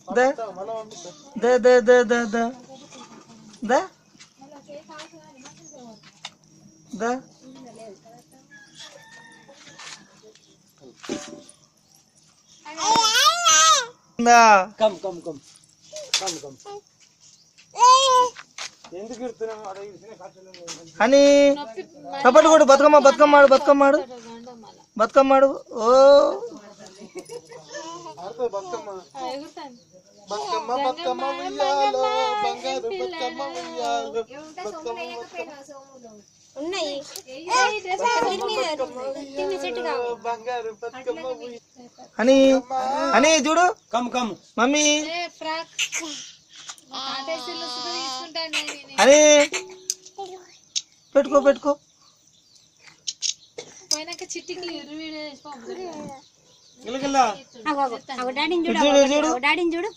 The the the the the the the the come come come come come ఎందుకు ఇరుతున్నావు? అని చప్పట్లు కొడు. బతుకమ్మ బతుకమ్మాడు బతుకమ్మాడు బతుకమ్మాడు. ఓ బతుకమ్మ బతుకమ్మ బతుకమ్మ ఉయ్యాలో బంగారు బతుకమ్మ ఉయ్యాలో బంగారు బతుకమ్మ అని అని చూడు. కమ్ కమ్ మమ్మీ అని పెట్టుకో పెట్టుకో. గిలగిల్లా డాడీని చూడు.